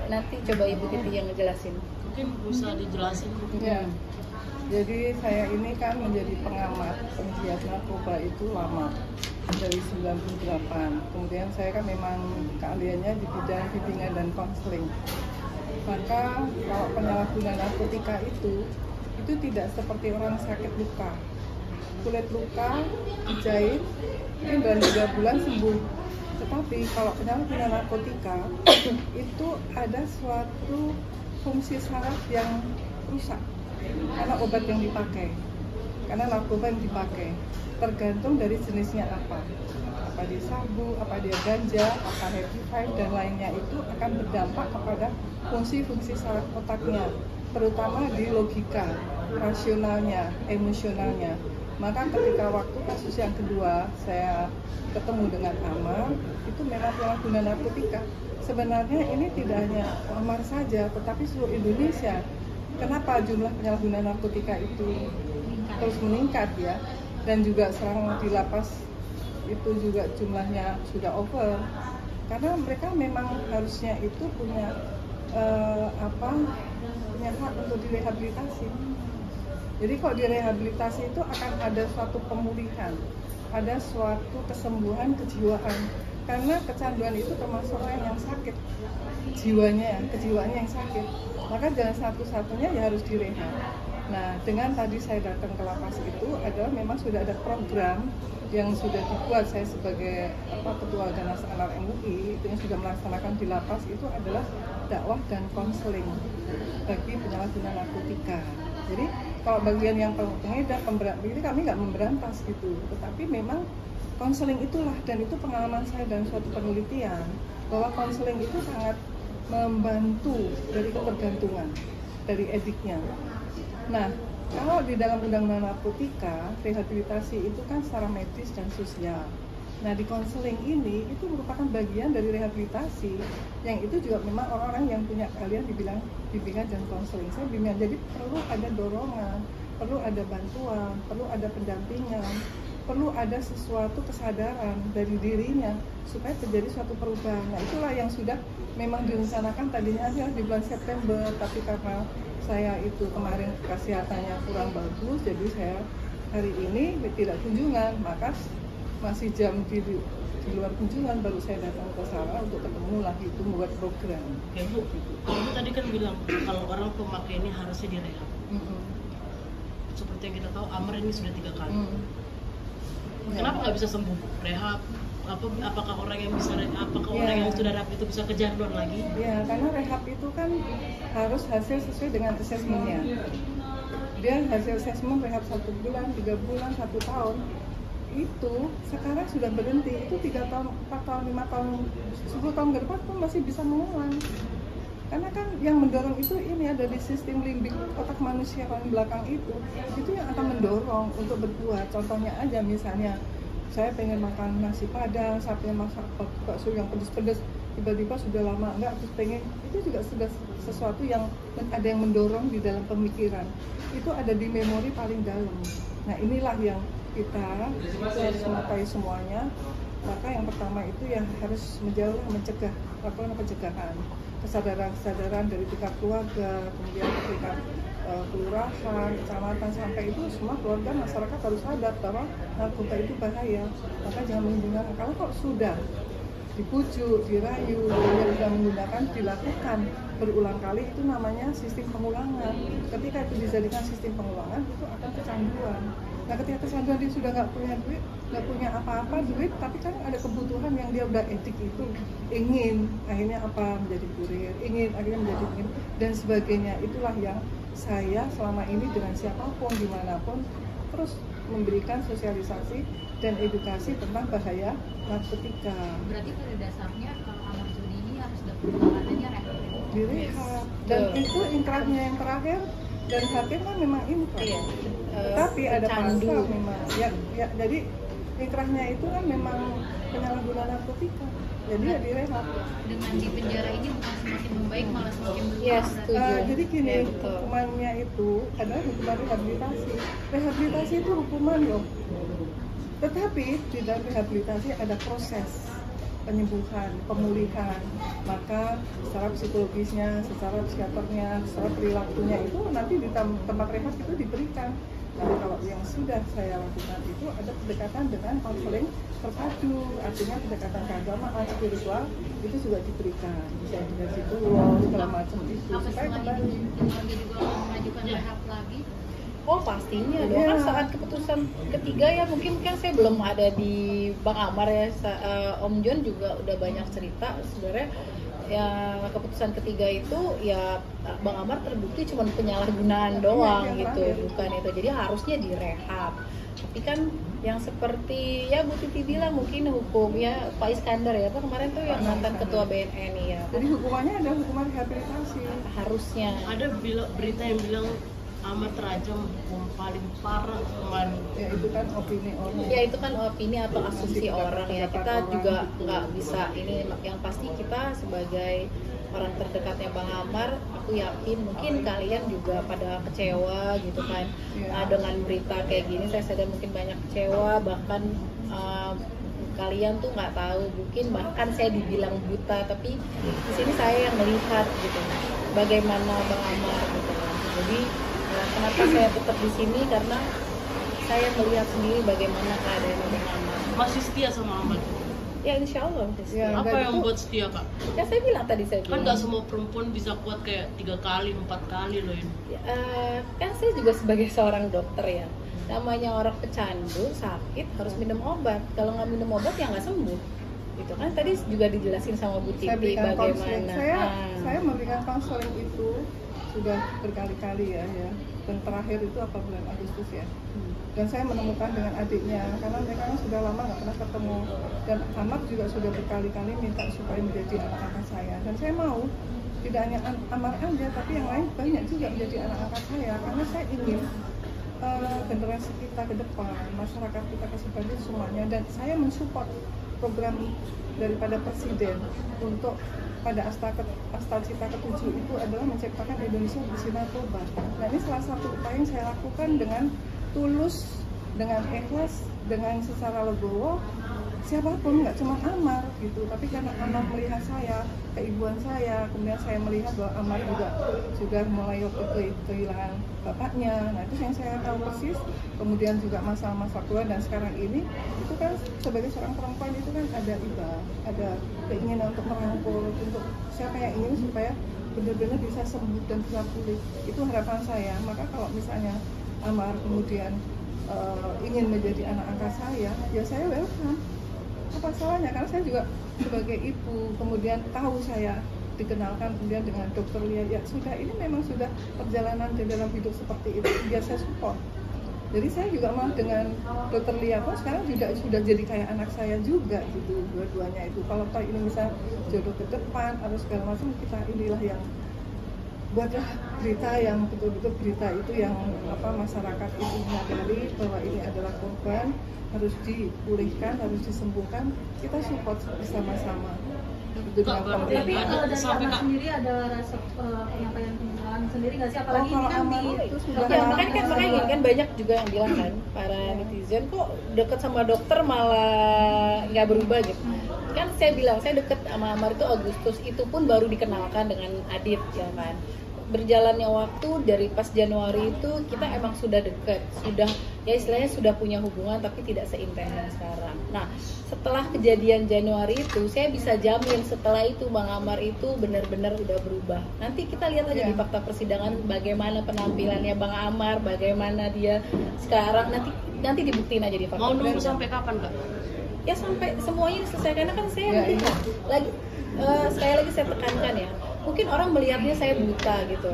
nanti coba Ibu Titi yang ngejelasin. Mungkin bisa dijelasin. Ya. Jadi saya ini kan menjadi pengamat penggiat narkoba itu lama, dari 98. Kemudian saya kan memang keahliannya di bidang bimbingan dan konseling. Maka kalau penyalahgunaan narkotika itu tidak seperti orang sakit luka. Kulit luka dijahit, mungkin dalam 3 bulan sembuh. Tetapi kalau penyalahgunaan narkotika itu ada suatu fungsi saraf yang rusak karena obat yang dipakai, karena narkoba yang dipakai, tergantung dari jenisnya apa dia sabu, apa dia ganja, apa happy five dan lainnya, itu akan berdampak kepada fungsi-fungsi saraf otaknya, terutama di logika, rasionalnya, emosionalnya. Maka ketika waktu kasus yang kedua saya ketemu dengan Amar, itu memang penyalahgunaan narkotika. Sebenarnya ini tidak hanya Amar saja, tetapi seluruh Indonesia. Kenapa jumlah penyalahgunaan narkotika itu terus meningkat ya, dan juga sekarang di lapas itu juga jumlahnya sudah over, karena mereka memang harusnya itu punya punya hak untuk direhabilitasi. Jadi kalau direhabilitasi itu akan ada suatu pemulihan, ada suatu kesembuhan kejiwaan, karena kecanduan itu termasuk orang yang sakit, kejiwaannya yang sakit. Maka jalan satu-satunya ya harus direhab. Nah, dengan tadi saya datang ke lapas itu adalah memang sudah ada program yang sudah dibuat. Saya sebagai ketua Ganas Anak MUI itu yang sudah melaksanakan di lapas itu adalah dakwah dan konseling bagi penyalahgunaan narkotika. Jadi kalau bagian yang pengedar, ini kami nggak memberantas gitu, tetapi memang konseling itulah, dan itu pengalaman saya dan suatu penelitian bahwa konseling itu sangat membantu dari ketergantungan, dari ediknya. Nah, kalau di dalam undang-undang narkotika, rehabilitasi itu kan secara medis dan sosial. Nah, di konseling ini itu merupakan bagian dari rehabilitasi, yang itu juga memang orang-orang yang punya keahlian dibilang bimbingan dan konseling. Saya bimbingan, jadi perlu ada dorongan, perlu ada bantuan, perlu ada pendampingan, perlu ada sesuatu kesadaran dari dirinya supaya terjadi suatu perubahan. Nah, itulah yang sudah memang direncanakan tadinya di bulan September, tapi karena saya itu kemarin kesehatannya kurang bagus, jadi saya hari ini tidak kunjungan, maka masih jam di luar kunjungan baru saya datang ke sana untuk ketemu lagi itu membuat program. Oke Bu, Ibu tadi kan bilang kalau orang pemakai ini harusnya direhab. Seperti yang kita tahu, Amar ini sudah 3 kali. Kenapa nggak bisa sembuh? Rehab? Apakah orang yang bisa orang yang sudah rehab itu bisa kecanduan lagi? Ya, karena rehab itu kan harus hasil sesuai dengan asesmennya. Dia hasil asesmen rehab 1 bulan, 3 bulan, 1 tahun. Itu sekarang sudah berhenti, itu 3 tahun, 4 tahun, 5 tahun, 10 tahun ke depan pun masih bisa mengulang. Karena kan yang mendorong itu ini ada di sistem limbik otak manusia paling belakang itu yang akan mendorong untuk berbuat. Contohnya aja misalnya, saya pengen makan nasi padang, saya pengen masak bakso yang pedas-pedas, tiba-tiba sudah lama enggak, terus pengen, itu juga sudah sesuatu yang ada yang mendorong di dalam pemikiran. Itu ada di memori paling dalam. Nah, inilah yang kita harus mengetahui semuanya. Maka yang pertama itu yang harus mencegah, lakukan pencegahan, kesadaran dari tingkat keluarga, kemudian ke tingkat kelurahan, kecamatan, sampai itu semua keluarga masyarakat harus sadar bahwa narkoba itu bahaya. Maka jangan menggunakan. Kalau kok sudah dipujuk, dirayu, kemudian sudah menggunakan, dilakukan berulang kali, itu namanya sistem pengulangan. Ketika itu dijadikan sistem pengulangan, itu akan kecanduan. Nah, ketika kecanduan dia sudah nggak punya duit, nggak punya apa-apa duit, tapi kan ada kebutuhan yang dia udah edik itu, ingin akhirnya apa, menjadi kurir, ingin akhirnya menjadi ini dan sebagainya. Itulah yang saya selama ini dengan siapapun, dimanapun, terus memberikan sosialisasi dan edukasi tentang bahaya narkotika. Berarti pada dasarnya Amar Joni ini harus dapat adanya rehab. Direhab. Dan itu inkrahnya yang terakhir, dan hakim kan memang inkrah. Tapi ada pasal memang. Ya, jadi inkrahnya itu kan memang penyalahgunaan narkotika. Jadi ya direhab. Dengan di penjara ini bukan semakin membaik, malah semakin buruk. Yes, Jadi gini, hukumannya itu adalah hukuman rehabilitasi. Rehabilitasi itu hukuman loh. Tetapi di dalam rehabilitasi ada proses. penyembuhan, pemulihan. Maka secara psikologisnya, secara psikiaternya, secara perilakunya itu nanti di tempat rehab itu diberikan. Nah, kalau yang sudah saya lakukan itu ada pendekatan dengan konseling terpadu, artinya pendekatan keagamaan, spiritual itu juga diberikan, bisa dikasih tulang segala macam itu Apa supaya setelah kembali. itu mungkin lagi juga akan mengajukan rehab lagi? Oh pastinya dong, Iya. kan saat keputusan ketiga ya mungkin kan saya belum ada di Bang Amar ya. Om John juga udah banyak cerita sebenarnya. Ya keputusan ketiga itu ya Bang Amar terbukti cuma penyalahgunaan doang yang gitu, terakhir. bukan itu. Jadi harusnya direhab. Tapi kan yang seperti ya Bu Titi bilang mungkin hukum ya Pak Iskandar ya Pak kemarin tuh yang mantan ketua BNN ya. Jadi hukumannya ada hukuman rehabilitasi. Harusnya Ada berita yang bilang Amar terancam hukum paling parah kemarin. Ya itu kan opini orang. ya itu kan opini atau asumsi orang ya, kita juga nggak bisa ini. Yang pasti kita sebagai orang terdekatnya Bang Amar, aku yakin mungkin kalian juga pada kecewa gitu kan. Dengan berita kayak gini saya sadar mungkin banyak kecewa, bahkan kalian tuh nggak tahu, mungkin bahkan saya dibilang buta, tapi di sini saya yang melihat gitu bagaimana Bang Amar gitu kan. Jadi kenapa saya tetap di sini, karena saya melihat sendiri bagaimana keadaan Bang Amar. Masih setia sama Amar. Ya insya Allah. Ya, Apa dan yang itu- buat setia kak? Ya saya bilang tadi saya Kan bilang. nggak semua perempuan bisa kuat kayak 3 kali, 4 kali loh ini. Kan saya juga sebagai seorang dokter ya. Namanya orang pecandu sakit harus minum obat. Kalau nggak minum obat ya nggak sembuh. Itu kan tadi juga dijelasin sama Bu Saya Titi berikan konseling. bagaimana. Saya memberikan konseling itu sudah berkali-kali ya. Dan terakhir itu apa bulan Agustus ya. Dan saya menemukan dengan adiknya karena mereka kan sudah lama nggak pernah ketemu. Dan Amar juga sudah berkali-kali minta supaya menjadi anak angkat saya. Dan saya mau tidak hanya Amar aja, tapi yang lain banyak juga menjadi anak angkat saya karena saya ingin generasi kita ke depan, masyarakat kita keseluruhan semuanya, dan saya mensupport program daripada Presiden untuk pada Asta Cita ke-7 itu adalah menciptakan Indonesia bersih narkoba. Nah ini salah satu upaya yang saya lakukan dengan tulus, dengan ikhlas, dengan secara legowo. Siapapun, nggak cuma Amar gitu, tapi karena Amar melihat saya, keibuan saya, kemudian saya melihat bahwa Amar juga sudah mulai kehilangan bapaknya. Nah itu yang saya tahu persis. Kemudian juga masalah-masalah keluarga, dan sekarang ini itu kan sebagai seorang perempuan itu kan ada iba, ada keinginan untuk merangkul, untuk siapa yang ingin supaya benar-benar bisa sembuh dan bisa pulih. Itu harapan saya. Maka kalau misalnya Amar kemudian ingin menjadi anak angkat saya, ya saya welcome. Apa salahnya? Karena saya juga sebagai ibu, kemudian tahu saya dikenalkan kemudian dengan dokter Lia, ya sudah, ini memang sudah perjalanan di dalam hidup seperti itu, biar saya support. Jadi saya juga malah dengan dokter Lia pun sekarang juga sudah jadi kayak anak saya juga gitu, dua-duanya itu. Kalau toh ini misal jodoh ke depan atau segala macam, kita inilah yang buatlah berita yang betul-betul berita itu yang masyarakat itu menyadari bahwa ini adalah korban, harus dipulihkan, harus disembuhkan. Kita support bersama-sama. Itu dengan Berarti Tapi pemerintah. kalau dari sampai Amar Kak. sendiri ada rasa penyampaian penyesalan sendiri nggak sih? Apalagi kalau ini kan Amar di itu sudah Ya makanya gini kan banyak juga yang bilang kan, para netizen kok deket sama dokter malah nggak berubah gitu. Kan saya bilang saya deket sama Amar itu Agustus, itu pun baru dikenalkan dengan Adit ya kan. Berjalannya waktu dari pas Januari itu kita emang sudah deket, sudah ya istilahnya sudah punya hubungan tapi tidak seintens yang sekarang. Nah setelah kejadian Januari itu saya bisa jamin setelah itu Bang Amar itu benar-benar udah berubah. Nanti kita lihat aja Ya. di fakta persidangan bagaimana penampilannya Bang Amar, bagaimana dia sekarang, nanti dibuktiin aja di fakta Mau nunggu persidangan. sampai kapan kak? Ya sampai semuanya diselesaikan. Karena kan saya Ya, mungkin iya. lagi sekali lagi saya tekankan ya, mungkin orang melihatnya saya buta gitu,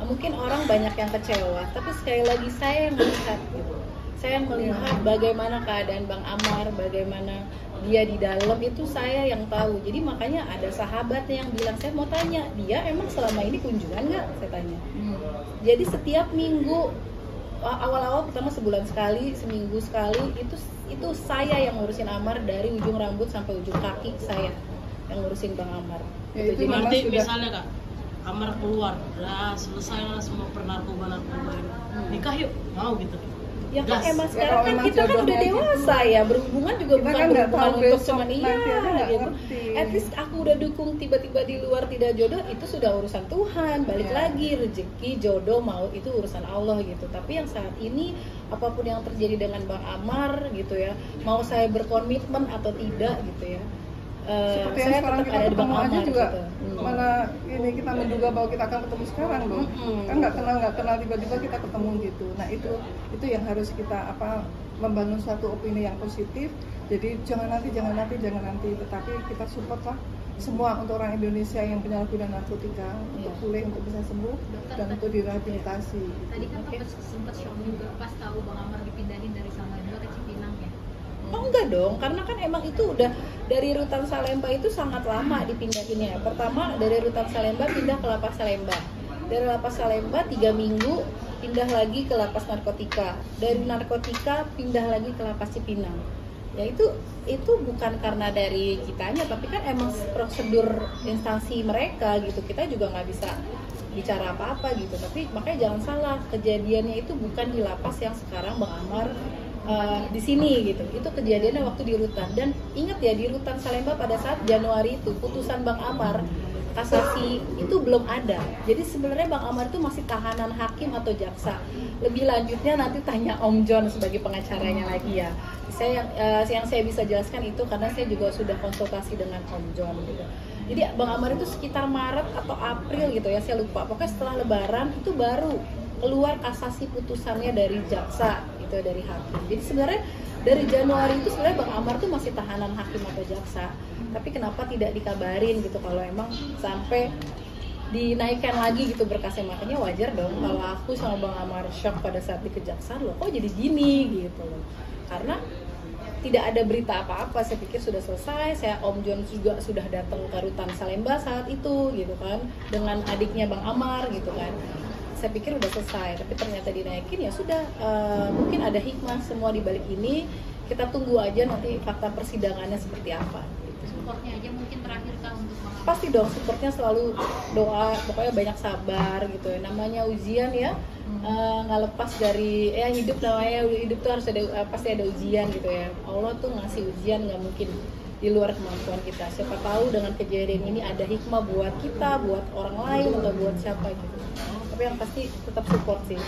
mungkin orang banyak yang kecewa, tapi sekali lagi saya yang melihat gitu, saya yang melihat bagaimana keadaan Bang Amar, bagaimana dia di dalam itu saya yang tahu. Jadi makanya ada sahabatnya yang bilang, saya mau tanya dia emang selama ini kunjungan nggak, saya tanya. Jadi setiap minggu, awal-awal pertama sebulan sekali, seminggu sekali, itu saya yang ngurusin Amar dari ujung rambut sampai ujung kaki, saya yang ngurusin Bang Amar. Ya, Gitu. itu Jadi memang Berarti sudah- misalnya kak, Amar keluar, udah selesai lah semua pernarkoba ini. Nikah yuk, mau gitu. Ya kan Gas. emang Ya, sekarang kalau kan memang kita kan udah jodohnya dewasa ya, berhubungan juga Kita bukan kan nggak berhubungan tahu untuk besok cuman nanti aja nggak gitu. ngerti. At least aku udah dukung, tiba-tiba di luar tidak jodoh itu sudah urusan Tuhan. Balik Iya. lagi rezeki, jodoh, mau itu urusan Allah gitu. Tapi yang saat ini apapun yang terjadi dengan Bang Amar gitu ya, mau saya berkomitmen atau tidak gitu ya. Seperti yang saya sekarang tetap kita ada di Bang ketemu aja Amar juga gitu. malah ini kita menduga bahwa kita akan ketemu sekarang loh. Kan nggak kenal tiba-tiba kita ketemu gitu. Nah itu yang harus kita membangun suatu opini yang positif. Jadi jangan nanti, tetapi kita support lah semua untuk orang Indonesia yang penyalahgunaan narkotika untuk pulih, untuk bisa sembuh dan untuk direhabilitasi. Tadi kan sempat shock juga pas tahu Bang Amar dipindahin dari Samarinda ke Cipinang ya. Oh enggak dong, karena kan emang itu udah dari Rutan Salemba itu sangat lama dipindahinnya. Pertama dari Rutan Salemba pindah ke Lapas Salemba. Dari Lapas Salemba 3 minggu pindah lagi ke Lapas Narkotika. Dari narkotika pindah lagi ke Lapas Cipinang. Ya itu bukan karena dari kitanya, tapi kan emang prosedur instansi mereka gitu. Kita juga nggak bisa bicara apa-apa gitu. Tapi makanya jangan salah, kejadiannya itu bukan di lapas yang sekarang Bang Amar di sini gitu. Itu kejadiannya waktu di Rutan. Dan ingat ya, di Rutan Salemba pada saat Januari itu putusan Bang Amar kasasi itu belum ada. Jadi sebenarnya Bang Amar itu masih tahanan hakim atau jaksa. Lebih lanjutnya nanti tanya Om John sebagai pengacaranya lagi ya. Yang saya bisa jelaskan itu karena saya juga sudah konsultasi dengan Om John gitu. Jadi Bang Amar itu sekitar Maret atau April gitu ya, saya lupa. Pokoknya setelah Lebaran itu baru keluar kasasi putusannya dari jaksa itu, dari hakim. Jadi sebenarnya dari Januari itu sebenarnya Bang Amar tuh masih tahanan hakim atau jaksa. Tapi kenapa tidak dikabarin gitu kalau emang sampai dinaikkan lagi gitu berkasnya. Makanya wajar dong kalau aku sama Bang Amar shock pada saat di kejaksaan, loh kok jadi gini gitu loh. Karena tidak ada berita apa-apa, saya pikir sudah selesai. Om John juga sudah datang ke Rutan Salemba saat itu gitu kan, dengan adiknya Bang Amar gitu kan. Saya pikir udah selesai, tapi ternyata dinaikin. Ya sudah, mungkin ada hikmah semua di balik ini. Kita tunggu aja nanti fakta persidangannya seperti apa. Supportnya aja mungkin terakhir kan untuk Bang Amar. Pasti dong, supportnya selalu doa, pokoknya banyak sabar gitu ya. Namanya ujian ya, nggak lepas dari hidup, namanya hidup tuh harus ada, pasti ada ujian gitu ya. Allah tuh ngasih ujian nggak mungkin di luar kemampuan kita. Siapa tahu dengan kejadian ini ada hikmah buat kita, buat orang lain atau buat siapa gitu. Tapi yang pasti tetap support sih.